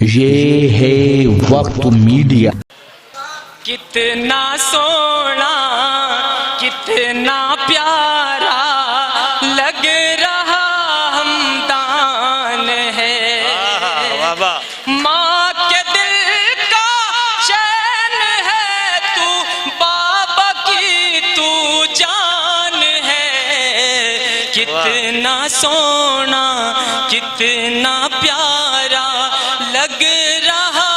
ये है वक्त मीडिया। कितना सोना कितना प्यारा लग रहा हमदान है। माँ के दिल का चैन है तू, बाबा की तू जान है। कितना सोना कितना प्यारा लग रहा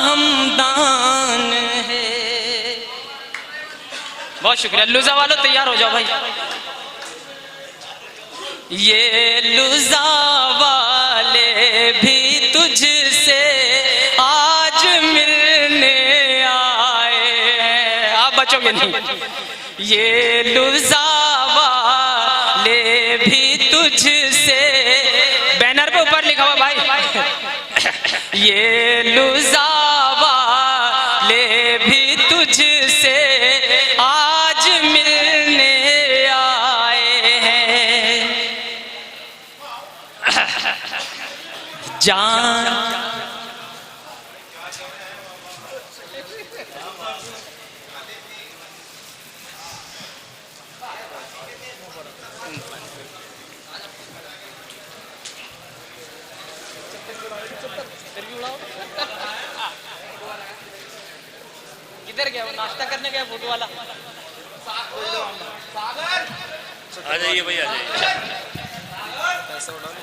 हमदान है। बहुत शुक्रिया। लुजा वालों तैयार हो जाओ भाई। ये लुजा वाले भी तुझसे आज मिलने आए हैं। आप बचोगे नहीं। ये लुजा वाले भी तुझसे, बैनर पे ऊपर लिखा हुआ भाई। ये लुजा वाले भी तुझसे आज मिलने आए हैं। जान किधर गया वो? नाश्ता करने गया फोटो वाला। आ जाइए भैया, आ जाइए। पैसे उड़ा लो।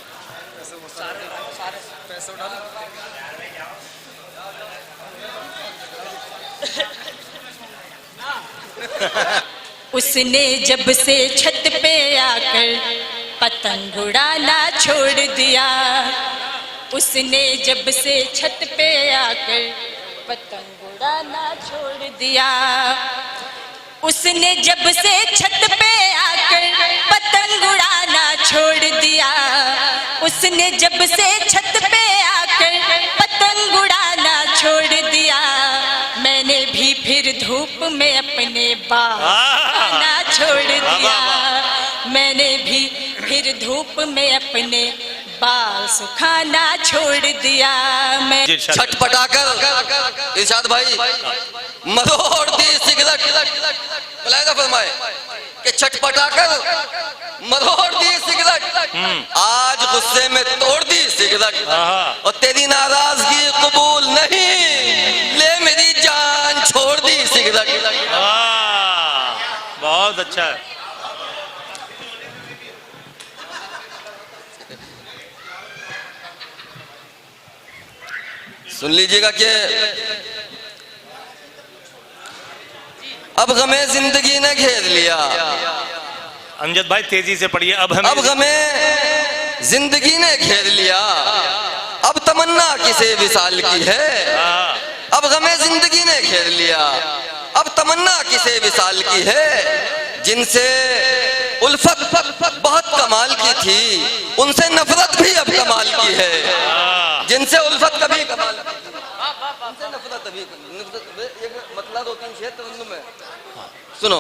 उसने जब से छत पे आकर पतंग उड़ाना छोड़ दिया। उसने जब से छत पे आकर पतंग उड़ाना छोड़ दिया। उसने जब से छत पे आकर पतंग उड़ाना छोड़ दिया। उसने जब से छत पे आकर पतंग उड़ाना छोड़ दिया। मैंने भी फिर धूप में अपने बाल आना छोड़ दिया। मैंने भी फिर धूप में अपने बाल सुखाना छोड़ दिया। मैं छटपटाकर इरशाद भाई मरोड़ दी सिगरेट, मुलाहिजा फरमाए कि छटपटाकर मरोड़ दी सिगरेट, आज गुस्से में तोड़ दी सिगरेट। और तेरी नाराजगी कबूल नहीं, ले मेरी जान छोड़ दी सिगरेट। बहुत अच्छा है। सुन लीजिएगा कि अब गमे जिंदगी ने घेर लिया। अमजद भाई तेजी से पढ़िए। अब गमे जिंदगी ने घेर लिया, अब तमन्ना किसे विसाल की है। अब गमे जिंदगी ने घेर लिया, अब तमन्ना किसे विसाल की है। जिनसे उल्फत बहुत कमाल की थी, उनसे नफरत भी अब कमाल की है। जिनसे उल्फत कभी कमाल, उनसे नफरत अभी। मतलब 2-3 शेर तरन्नुम में सुनो,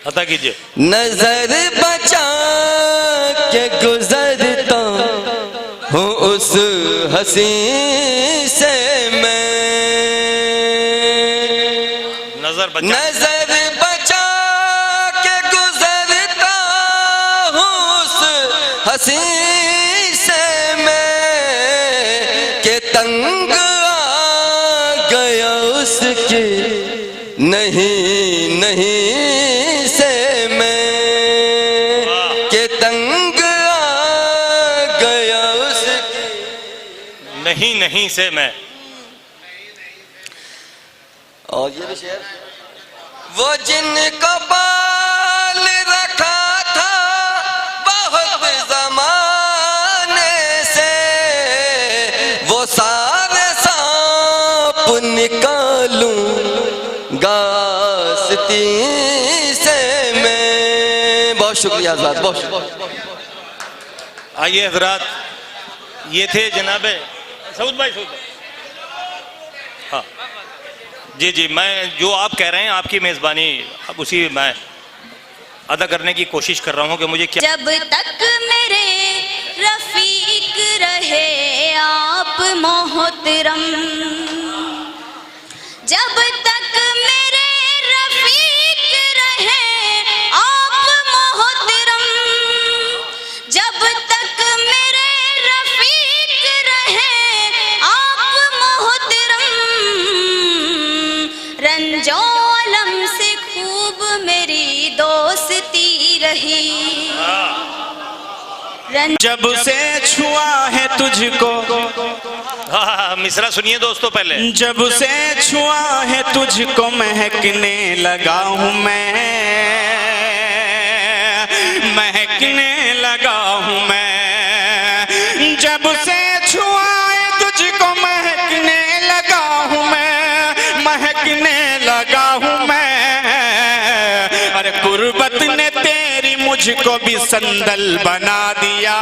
अता कीजिए। नजर बचा के गुजरता हूँ उस हसी से मैं, नजर बचा के गुजरता हूँ उस हसी से मैं, के तंग आ गया उसके नहीं नहीं से मैं, के तंग आ गया उसके नहीं नहीं से मैं। और ये भी शेर, वो जिनको बाल रखा था बहुत जमाने से, वो सारे सांप निकालूं गास्ती से मैं। बहुत शुक्रिया आजाद, बहुत शुक्रिया। आइए हजरात, ये थे जनाबे सऊद भाई। हाँ जी जी, मैं जो आप कह रहे हैं आपकी मेज़बानी, अब उसी मैं अदा करने की कोशिश कर रहा हूँ कि मुझे क्या। जब तक मेरे रफीक रहे आप मोहतरम मोहतरम, जब तक मेरे रफीक रहे आप मोहतरम, जब तक मेरे रफीक रहे आप मोहतरम, रंजो अलम से खूब मेरी दोस्ती रही। जब से छुआ है तुझको, हाँ मिसरा सुनिए दोस्तों पहले। जब से छुआ है तुझको महकने लगा हूँ मैं, महकने लगा हूँ मैं। जब से छुआ है तुझको महकने लगा हूँ मैं, महकने लगा हूँ मैं। अरे गुर्बत ने तेरी मुझको भी संदल बना दिया।